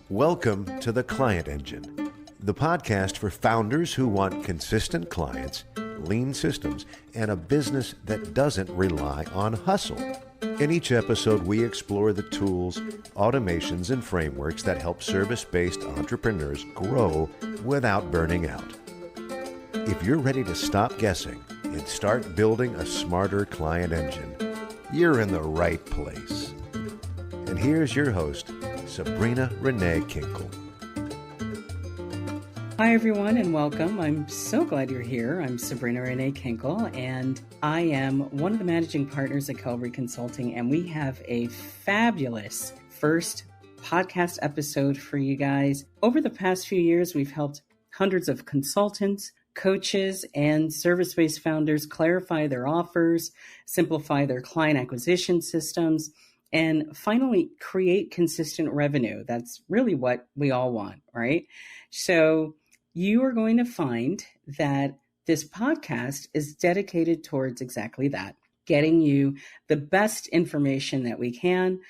Welcome to The Client Engine, the podcast for founders who want consistent clients, lean systems, and a business that doesn't rely on hustle. In each episode, we explore the tools, automations, and frameworks that help service-based entrepreneurs grow without burning out. If you're ready to stop guessing and start building a smarter client engine, you're in the right place. And here's your host, Sabrina Renée Kinckle. Hi, everyone, and welcome. I'm so glad you're here. I'm Sabrina Renée Kinckle, and I am one of the managing partners at Calvary Consulting, and we have a fabulous first podcast episode for you guys. Over the past few years, we've helped hundreds of consultants, coaches, and service-based founders clarify their offers, simplify their client acquisition systems, and finally create consistent revenue. That's really what we all want, right? So you are going to find that this podcast is dedicated towards exactly that, getting you the best information that we can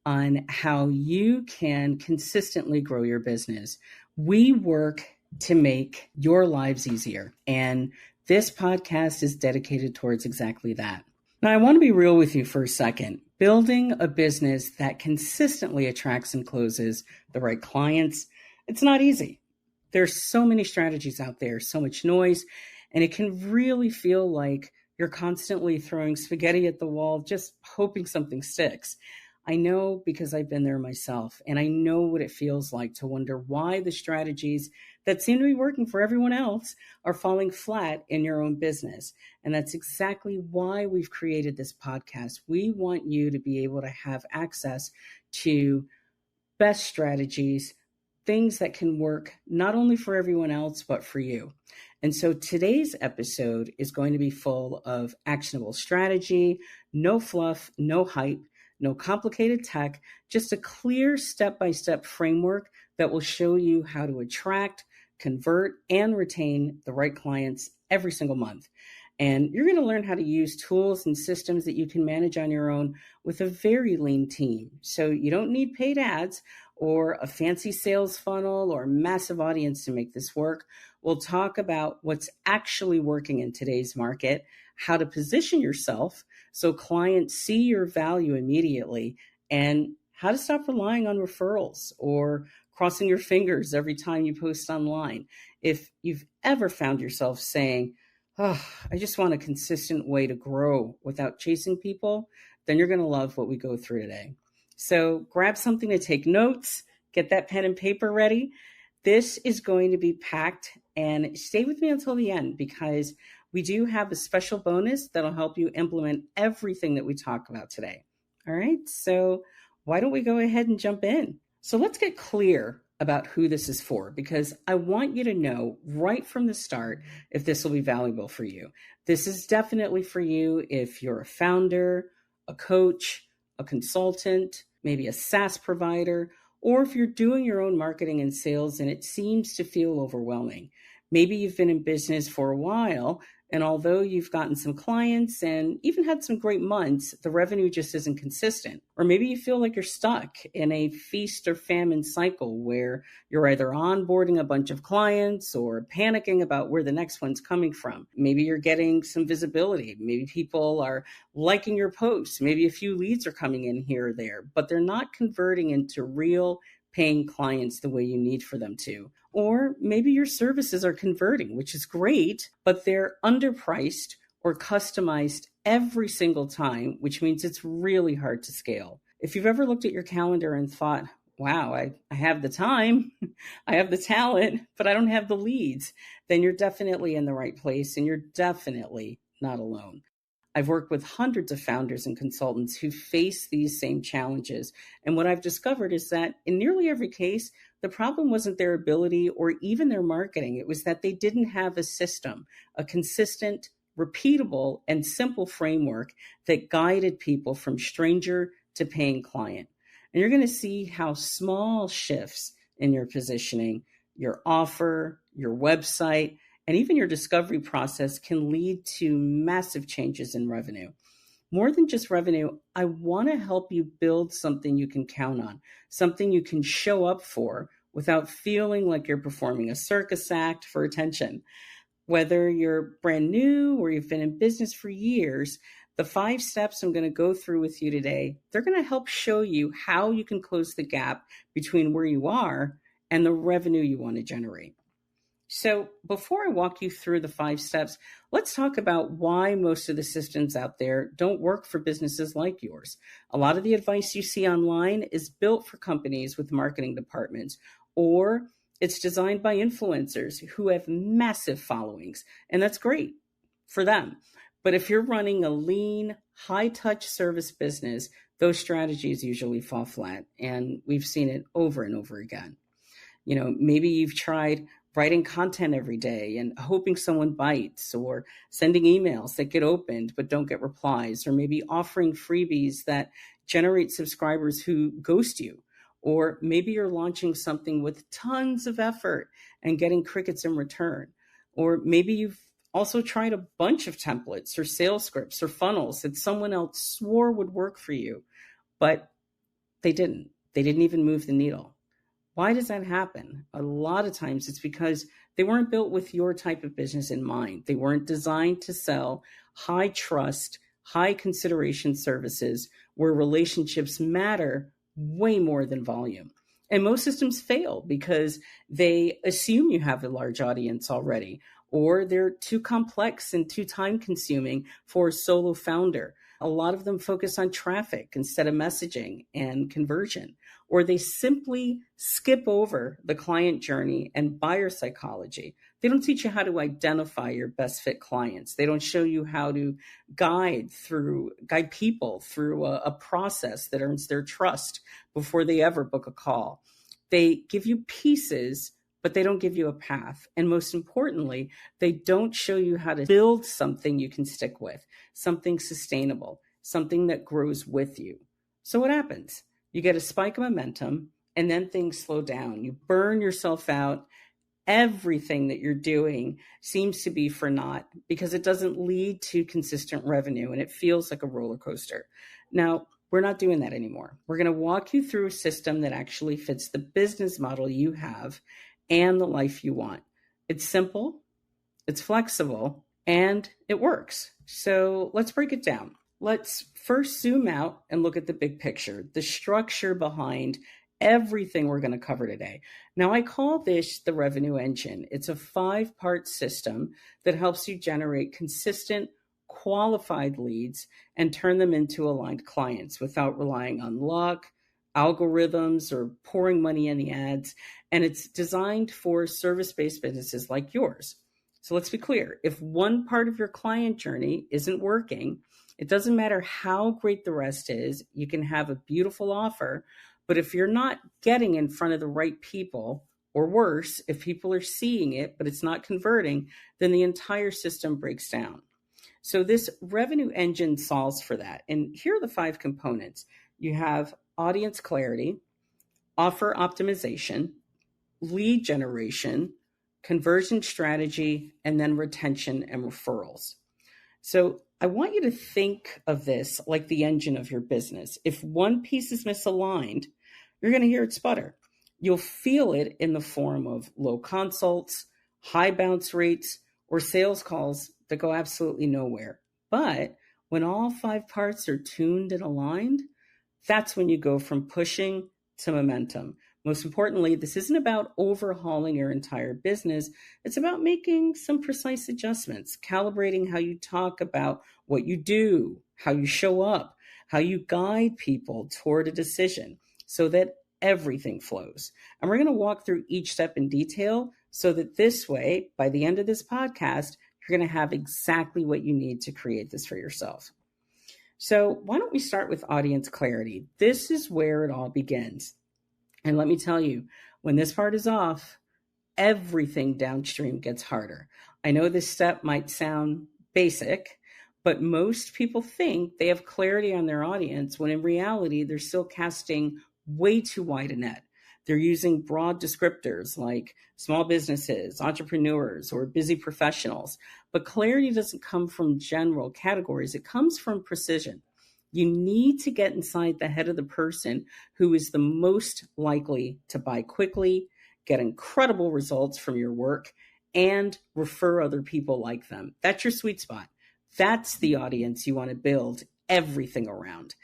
on how you can consistently grow your business. We work to make your lives easier, and this podcast is dedicated towards exactly that. Now, I want to be real with you for a second. Building a business that consistently attracts and closes the right clients, it's not easy. There's so many strategies out there, so much noise, and it can really feel like you're constantly throwing spaghetti at the wall, just hoping something sticks. I know because I've been there myself, and I know what it feels like to wonder why the strategies that seem to be working for everyone else are falling flat in your own business. And that's exactly why we've created this podcast. We want you to be able to have access to best strategies, things that can work not only for everyone else, but for you. And so today's episode is going to be full of actionable strategy, no fluff, no hype, no complicated tech, just a clear step-by-step framework that will show you how to attract, convert, and retain the right clients every single month. And you're going to learn how to use tools and systems that you can manage on your own with a very lean team. So you don't need paid ads or a fancy sales funnel or massive audience to make this work. We'll talk about what's actually working in today's market, how to position yourself so clients see your value immediately, and how to stop relying on referrals or crossing your fingers every time you post online. If you've ever found yourself saying, "Oh, I just want a consistent way to grow without chasing people," then you're going to love what we go through today. So grab something to take notes, get that pen and paper ready. This is going to be packed, and stay with me until the end because we do have a special bonus that'll help you implement everything that we talk about today. All right, so why don't we go ahead and jump in? So let's get clear about who this is for, because I want you to know right from the start if this will be valuable for you. This is definitely for you if you're a founder, a coach, a consultant, maybe a SaaS provider, or if you're doing your own marketing and sales and it seems to feel overwhelming. Maybe you've been in business for a while, and although you've gotten some clients and even had some great months, the revenue just isn't consistent. Or maybe you feel like you're stuck in a feast-or-famine cycle where you're either onboarding a bunch of clients or panicking about where the next one's coming from. Maybe you're getting some visibility. Maybe people are liking your posts. Maybe a few leads are coming in here or there, but they're not converting into real paying clients the way you need for them to. Or maybe your services are converting, which is great, but they're underpriced or customized every single time, which means it's really hard to scale. If you've ever looked at your calendar and thought, wow, I have the time, I have the talent, but I don't have the leads, then you're definitely in the right place and you're definitely not alone. I've worked with hundreds of founders and consultants who face these same challenges. And what I've discovered is that in nearly every case, the problem wasn't their ability or even their marketing. It was that they didn't have a system, a consistent, repeatable, and simple framework that guided people from stranger to paying client. And you're going to see how small shifts in your positioning, your offer, your website, and even your discovery process can lead to massive changes in revenue. more than just revenue, I want to help you build something you can count on, something you can show up for without feeling like you're performing a circus act for attention. Whether you're brand new or you've been in business for years, the 5 steps I'm going to go through with you today, they're going to help show you how you can close the gap between where you are and the revenue you want to generate. So before I walk you through the 5 steps, let's talk about why most of the systems out there don't work for businesses like yours. A lot of the advice you see online is built for companies with marketing departments, or it's designed by influencers who have massive followings, and that's great for them. But if you're running a lean, high-touch service business, those strategies usually fall flat, and we've seen it over and over again. Maybe you've tried writing content every day and hoping someone bites, or sending emails that get opened but don't get replies, or maybe offering freebies that generate subscribers who ghost you. Or maybe you're launching something with tons of effort and getting crickets in return. Or maybe you've also tried a bunch of templates or sales scripts or funnels that someone else swore would work for you, but they didn't. They didn't even move the needle. Why does that happen? A lot of times it's because they weren't built with your type of business in mind. They weren't designed to sell high trust, high consideration services where relationships matter way more than volume. And most systems fail because they assume you have a large audience already, or they're too complex and too time consuming for a solo founder. A lot of them focus on traffic instead of messaging and conversion, or they simply skip over the client journey and buyer psychology. They don't teach you how to identify your best fit clients. They don't show you how to guide people through a process that earns their trust before they ever book a call. They give you pieces, but they don't give you a path. And most importantly, they don't show you how to build something you can stick with, something sustainable, something that grows with you. So what happens? You get a spike of momentum, and then things slow down. You burn yourself out. Everything that you're doing seems to be for naught because it doesn't lead to consistent revenue, and it feels like a roller coaster. Now, we're not doing that anymore. We're going to walk you through a system that actually fits the business model you have and the life you want. It's simple, it's flexible, and it works. So let's break it down. Let's first zoom out and look at the big picture, the structure behind everything we're going to cover today. Now, I call this the revenue engine. It's a 5-part system that helps you generate consistent, qualified leads and turn them into aligned clients without relying on luck, algorithms, or pouring money in the ads. And it's designed for service-based businesses like yours. So let's be clear. If one part of your client journey isn't working, it doesn't matter how great the rest is. You can have a beautiful offer, but if you're not getting in front of the right people, or worse, if people are seeing it, but it's not converting, then the entire system breaks down. So this revenue engine solves for that. And here are the 5 components. You have audience clarity, offer optimization, lead generation, conversion strategy, and then retention and referrals. So I want you to think of this like the engine of your business. If one piece is misaligned, you're going to hear it sputter. You'll feel it in the form of low consults, high bounce rates, or sales calls that go absolutely nowhere. But when all 5 parts are tuned and aligned, that's when you go from pushing to momentum. Most importantly, this isn't about overhauling your entire business. It's about making some precise adjustments, calibrating how you talk about what you do, how you show up, how you guide people toward a decision so that everything flows. And we're going to walk through each step in detail so that this way, by the end of this podcast, you're going to have exactly what you need to create this for yourself. So why don't we start with audience clarity? This is where it all begins. And let me tell you, when this part is off, everything downstream gets harder. I know this step might sound basic, but most people think they have clarity on their audience when in reality, they're still casting way too wide a net. They're using broad descriptors like small businesses, entrepreneurs, or busy professionals. But clarity doesn't come from general categories, it comes from precision. You need to get inside the head of the person who is the most likely to buy quickly, get incredible results from your work, and refer other people like them. That's your sweet spot. That's the audience you want to build everything around.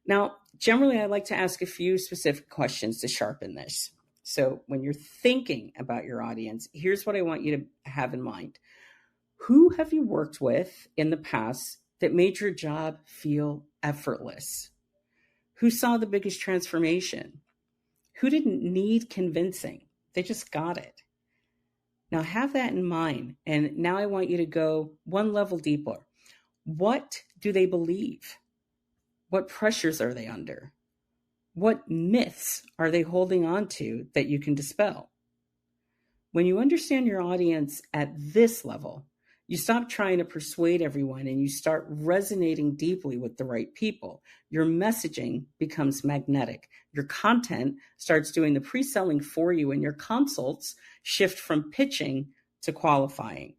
Now, generally, I like to ask a few specific questions to sharpen this. So when you're thinking about your audience, here's what I want you to have in mind. Who have you worked with in the past that made your job feel effortless? Who saw the biggest transformation? Who didn't need convincing? They just got it. Now have that in mind. And now I want you to go one level deeper. What do they believe? What pressures are they under? What myths are they holding on to that you can dispel? When you understand your audience at this level, you stop trying to persuade everyone and you start resonating deeply with the right people. Your messaging becomes magnetic. Your content starts doing the pre-selling for you, and your consults shift from pitching to qualifying.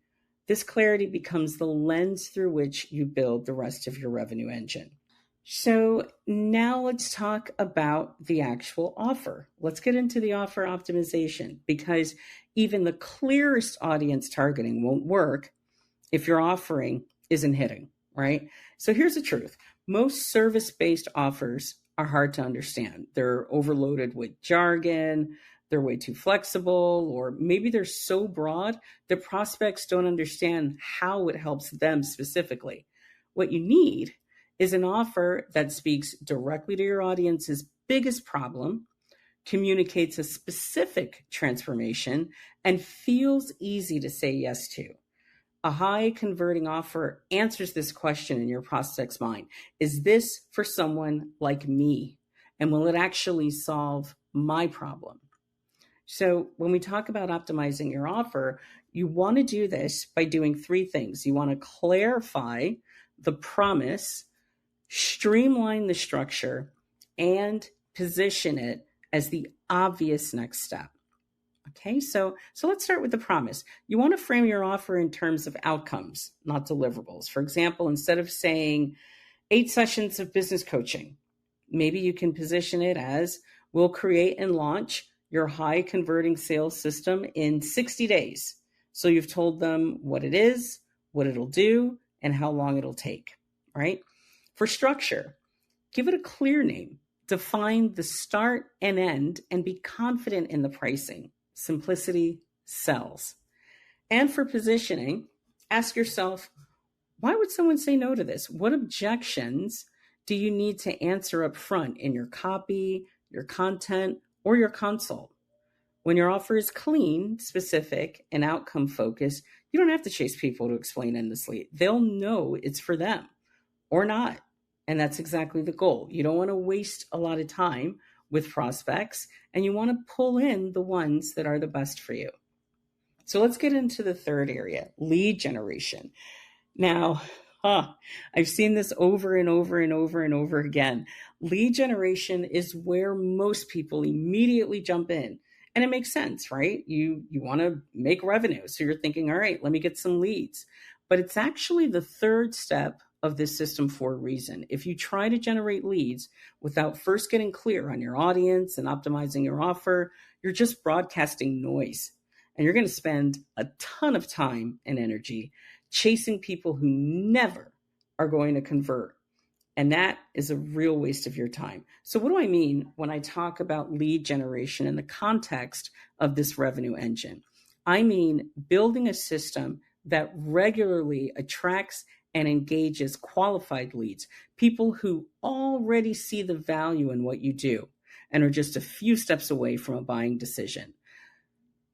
This clarity becomes the lens through which you build the rest of your revenue engine. So now let's talk about the actual offer. Let's get into the offer optimization, because even the clearest audience targeting won't work if your offering isn't hitting, right? So here's the truth. Most service-based offers are hard to understand. They're overloaded with jargon, they're way too flexible, or maybe they're so broad that prospects don't understand how it helps them specifically. What you need is an offer that speaks directly to your audience's biggest problem, communicates a specific transformation, and feels easy to say yes to. A high converting offer answers this question in your prospect's mind. Is this for someone like me? And will it actually solve my problem? So when we talk about optimizing your offer, you want to do this by doing three things. You want to clarify the promise, streamline the structure, and position it as the obvious next step. Okay, so let's start with the promise. You want to frame your offer in terms of outcomes, not deliverables. For example, instead of saying 8 sessions of business coaching, maybe you can position it as, we'll create and launch your high converting sales system in 60 days. So you've told them what it is, what it'll do, and how long it'll take, right? For structure, give it a clear name. Define the start and end and be confident in the pricing. Simplicity sells. And for positioning, ask yourself, why would someone say no to this? What objections do you need to answer up front in your copy, your content, or your consult? When your offer is clean, specific, and outcome focused, you don't have to chase people to explain endlessly. They'll know it's for them or not. And that's exactly the goal. You don't want to waste a lot of time with prospects, and you want to pull in the ones that are the best for you. So let's get into the third area, lead generation. Now, I've seen this over and over and over and over again. Lead generation is where most people immediately jump in. And it makes sense, right? You want to make revenue. So you're thinking, all right, let me get some leads. But it's actually the third step of this system for a reason. If you try to generate leads without first getting clear on your audience and optimizing your offer, you're just broadcasting noise. And you're going to spend a ton of time and energy chasing people who never are going to convert. And that is a real waste of your time. So what do I mean when I talk about lead generation in the context of this revenue engine? I mean building a system that regularly attracts and engages qualified leads, people who already see the value in what you do and are just a few steps away from a buying decision.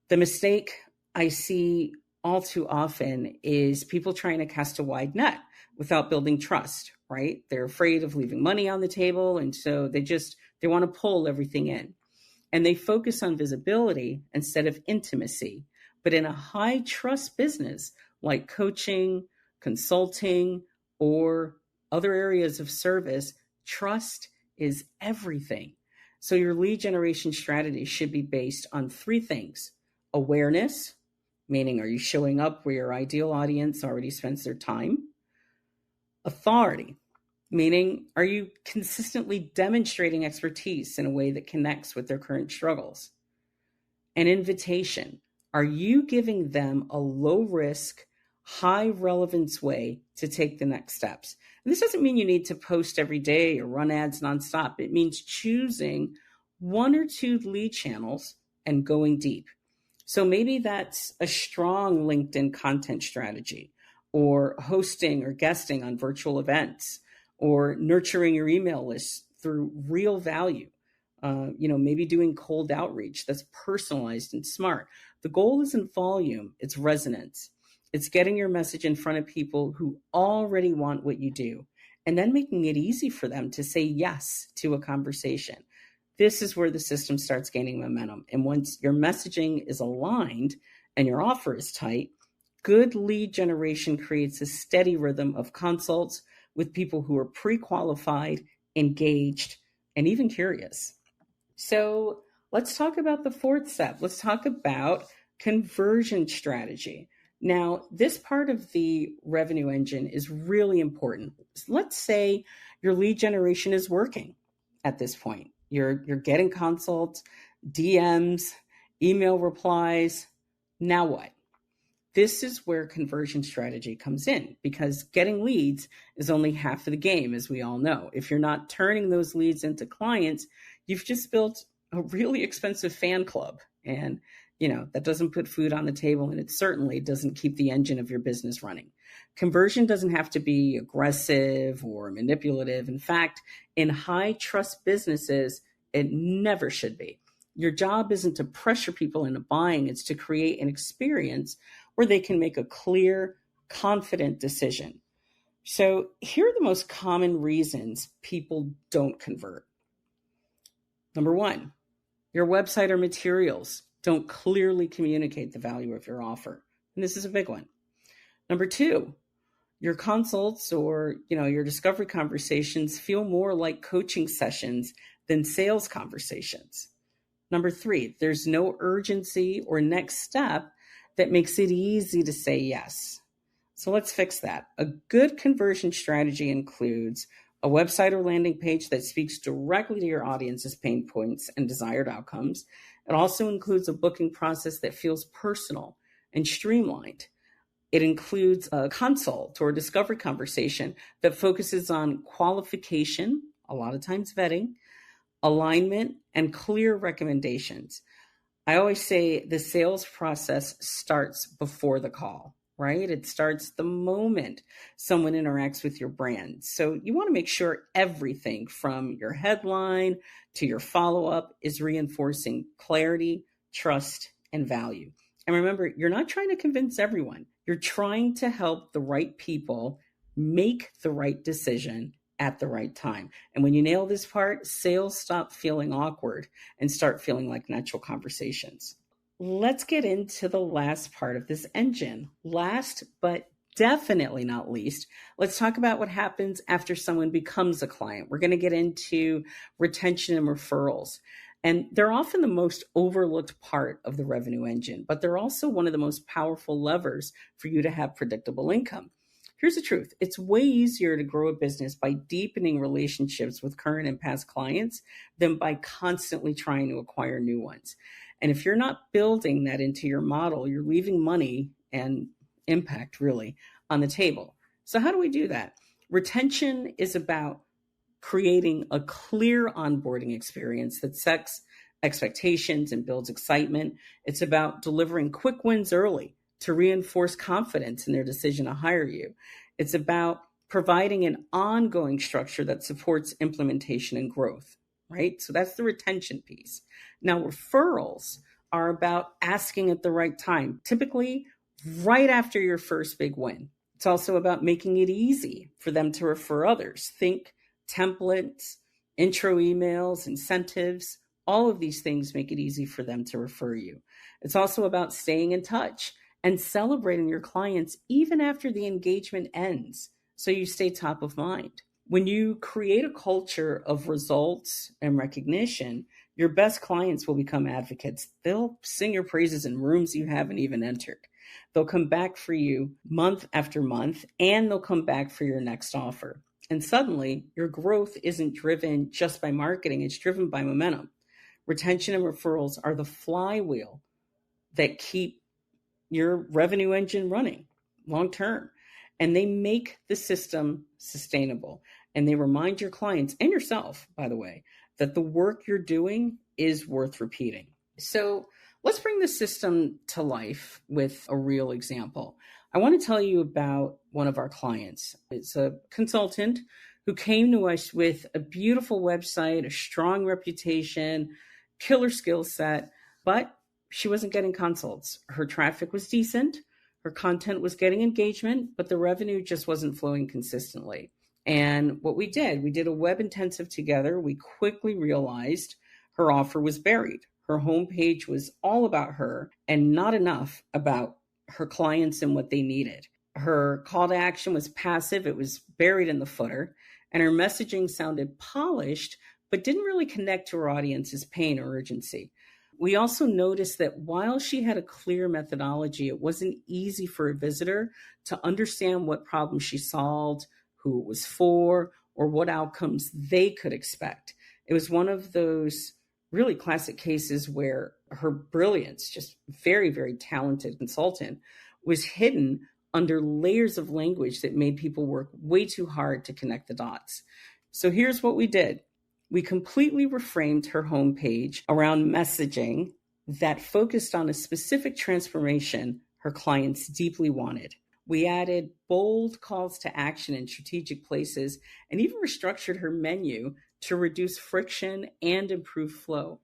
The mistake I see all too often is people trying to cast a wide net without building trust, right? They're afraid of leaving money on the table, and so they want to pull everything in. And they focus on visibility instead of intimacy. But in a high trust business like coaching, consulting, or other areas of service, trust is everything. So your lead generation strategy should be based on three things: awareness, meaning are you showing up where your ideal audience already spends their time? Authority, meaning are you consistently demonstrating expertise in a way that connects with their current struggles? An invitation, are you giving them a low risk, high relevance way to take the next steps? And this doesn't mean you need to post every day or run ads nonstop. It means choosing one or two lead channels and going deep. So maybe that's a strong LinkedIn content strategy, or hosting or guesting on virtual events, or nurturing your email list through real value. Maybe doing cold outreach that's personalized and smart. The goal isn't volume, it's resonance. It's getting your message in front of people who already want what you do, and then making it easy for them to say yes to a conversation. This is where the system starts gaining momentum. And once your messaging is aligned and your offer is tight, good lead generation creates a steady rhythm of consults with people who are pre-qualified, engaged, and even curious. So let's talk about the fourth step. Let's talk about conversion strategy. Now, this part of the revenue engine is really important. Let's say your lead generation is working at this point. You're getting consults, DMs, email replies. Now what? This is where conversion strategy comes in, because getting leads is only half of the game, as we all know. If you're not turning those leads into clients, you've just built a really expensive fan club. And, that doesn't put food on the table, and it certainly doesn't keep the engine of your business running. Conversion doesn't have to be aggressive or manipulative. In fact, in high trust businesses, it never should be. Your job isn't to pressure people into buying, it's to create an experience where they can make a clear, confident decision. So here are the most common reasons people don't convert. Number one, your website or materials don't clearly communicate the value of your offer. And this is a big one. Number two, your consults or your discovery conversations feel more like coaching sessions than sales conversations. Number three, there's no urgency or next step that makes it easy to say yes. So let's fix that. A good conversion strategy includes a website or landing page that speaks directly to your audience's pain points and desired outcomes. It also includes a booking process that feels personal and streamlined. It includes a consult or discovery conversation that focuses on qualification, a lot of times vetting, alignment, and clear recommendations. I always say the sales process starts before the call, right? It starts the moment someone interacts with your brand. So you want to make sure everything from your headline to your follow-up is reinforcing clarity, trust, and value. And remember, you're not trying to convince everyone. You're trying to help the right people make the right decision at the right time. And when you nail this part, sales stop feeling awkward and start feeling like natural conversations. Let's get into the last part of this engine. Last, but definitely not least, let's talk about what happens after someone becomes a client. We're going to get into retention and referrals. And they're often the most overlooked part of the revenue engine, but they're also one of the most powerful levers for you to have predictable income. Here's the truth. It's way easier to grow a business by deepening relationships with current and past clients than by constantly trying to acquire new ones. And if you're not building that into your model, you're leaving money and impact really on the table. So how do we do that? Retention is about creating a clear onboarding experience that sets expectations and builds excitement. It's about delivering quick wins early to reinforce confidence in their decision to hire you. It's about providing an ongoing structure that supports implementation and growth, right? So that's the retention piece. Now, referrals are about asking at the right time, typically right after your first big win. It's also about making it easy for them to refer others. Think templates, intro emails, incentives. All of these things make it easy for them to refer you. It's also about staying in touch and celebrating your clients even after the engagement ends, so you stay top of mind. When you create a culture of results and recognition, Your best clients will become advocates. They'll sing your praises in rooms you haven't even entered. They'll come back for you month after month, and they'll come back for your next offer. And suddenly, your growth isn't driven just by marketing, it's driven by momentum. Retention and referrals are the flywheel that keep your revenue engine running long term. And they make the system sustainable. And they remind your clients and yourself, by the way, that the work you're doing is worth repeating. So let's bring the system to life with a real example. I want to tell you about one of our clients. It's a consultant who came to us with a beautiful website, a strong reputation, killer skill set, but she wasn't getting consults. Her traffic was decent, her content was getting engagement, but the revenue just wasn't flowing consistently. And what we did a web intensive together. We quickly realized her offer was buried. Her homepage was all about her and not enough about her clients and what they needed. Her call to action was passive. It was buried in the footer, and her messaging sounded polished, but didn't really connect to her audience's pain or urgency. We also noticed that while she had a clear methodology, it wasn't easy for a visitor to understand what problems she solved, who it was for, or what outcomes they could expect. It was one of those really classic cases where her brilliance, just very, very talented consultant, was hidden under layers of language that made people work way too hard to connect the dots. So here's what we did. We completely reframed her homepage around messaging that focused on a specific transformation her clients deeply wanted. We added bold calls to action in strategic places and even restructured her menu to reduce friction and improve flow.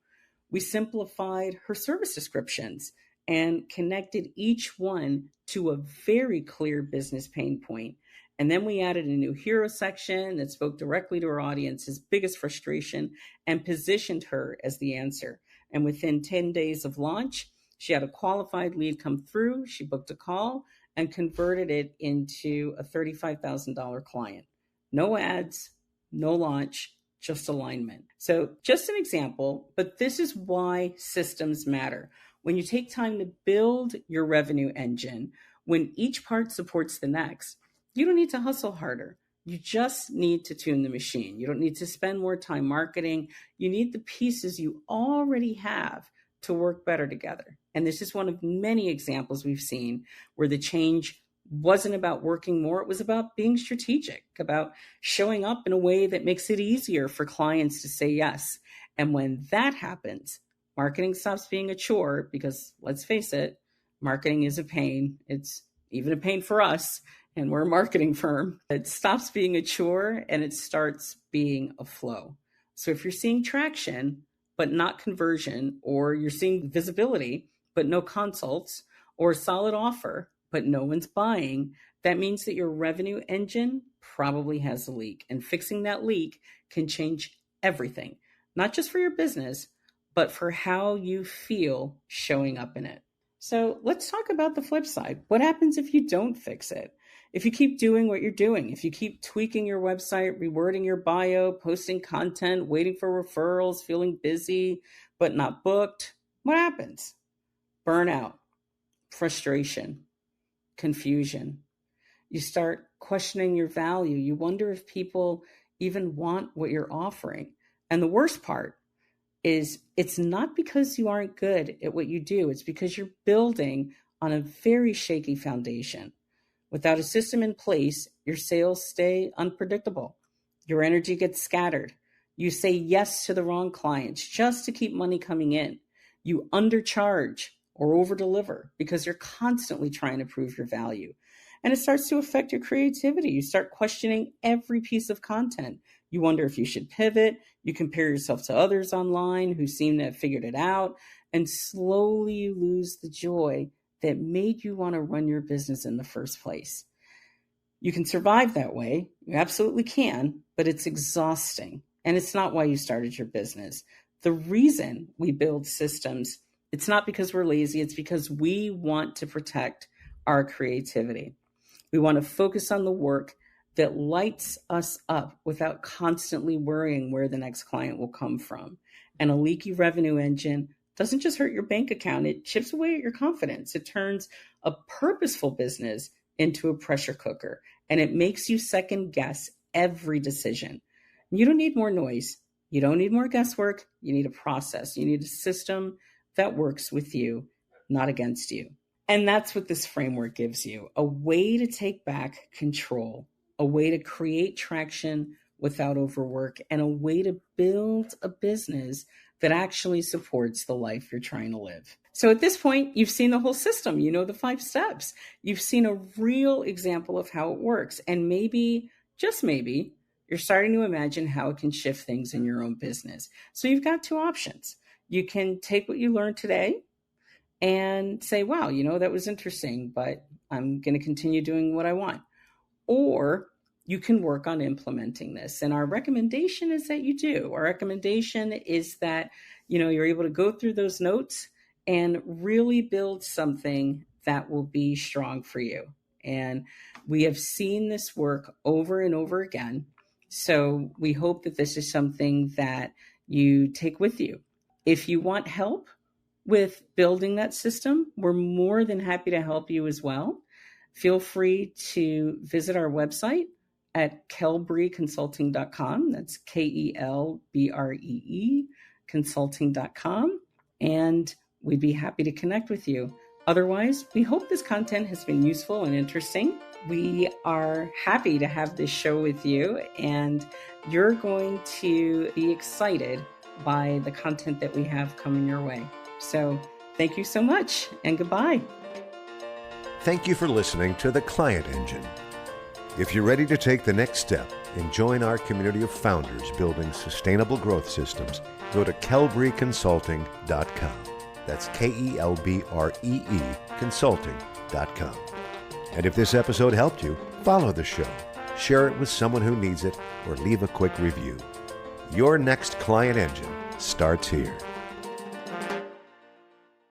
We simplified her service descriptions and connected each one to a very clear business pain point. And then we added a new hero section that spoke directly to her audience's biggest frustration and positioned her as the answer. And within 10 days of launch, she had a qualified lead come through. She booked a call and converted it into a $35,000 client. No ads, no launch, just alignment. So just an example, but this is why systems matter. When you take time to build your revenue engine, when each part supports the next, you don't need to hustle harder. You just need to tune the machine. You don't need to spend more time marketing. You need the pieces you already have to work better together. And this is one of many examples we've seen where the change wasn't about working more. It was about being strategic, about showing up in a way that makes it easier for clients to say yes. And when that happens, marketing stops being a chore because, let's face it, marketing is a pain. It's even a pain for us, and we're a marketing firm. It stops being a chore and it starts being a flow. So if you're seeing traction, but not conversion, or you're seeing visibility, but no consults, or a solid offer, but no one's buying, that means that your revenue engine probably has a leak. And fixing that leak can change everything, not just for your business, but for how you feel showing up in it. So let's talk about the flip side. What happens if you don't fix it? If you keep doing what you're doing, if you keep tweaking your website, rewording your bio, posting content, waiting for referrals, feeling busy, but not booked, what happens? Burnout, frustration, confusion. You start questioning your value. You wonder if people even want what you're offering. And the worst part is it's not because you aren't good at what you do. It's because you're building on a very shaky foundation. Without a system in place, your sales stay unpredictable. Your energy gets scattered. You say yes to the wrong clients just to keep money coming in. You undercharge or overdeliver because you're constantly trying to prove your value. And it starts to affect your creativity. You start questioning every piece of content. You wonder if you should pivot. You compare yourself to others online who seem to have figured it out. And slowly you lose the joy that made you want to run your business in the first place. You can survive that way. You absolutely can, but it's exhausting. And it's not why you started your business. The reason we build systems, it's not because we're lazy. It's because we want to protect our creativity. We want to focus on the work that lights us up without constantly worrying where the next client will come from. And a leaky revenue engine doesn't just hurt your bank account, it chips away at your confidence. It turns a purposeful business into a pressure cooker, and it makes you second guess every decision. You don't need more noise. You don't need more guesswork. You need a process. You need a system that works with you, not against you. And that's what this framework gives you, a way to take back control, a way to create traction without overwork, and a way to build a business that actually supports the life you're trying to live. So at this point, you've seen the whole system. You know the 5 steps. You've seen a real example of how it works. And maybe, just maybe, you're starting to imagine how it can shift things in your own business. So you've got 2 options. You can take what you learned today and say, wow, that was interesting, but I'm going to continue doing what I want. Or you can work on implementing this. And our recommendation is that you do. Our recommendation is that, you're able to go through those notes and really build something that will be strong for you. And we have seen this work over and over again. So we hope that this is something that you take with you. If you want help with building that system, we're more than happy to help you as well. Feel free to visit our website at kelbreeconsulting.com. That's KELBREE consulting.com. And we'd be happy to connect with you. Otherwise, we hope this content has been useful and interesting. We are happy to have this show with you, and you're going to be excited by the content that we have coming your way. So thank you so much, and goodbye. Thank you for listening to The Client Engine. If you're ready to take the next step and join our community of founders building sustainable growth systems, go to kelbreeconsulting.com. That's KELBREE consulting.com. And if this episode helped you, follow the show, share it with someone who needs it, or leave a quick review. Your next client engine starts here.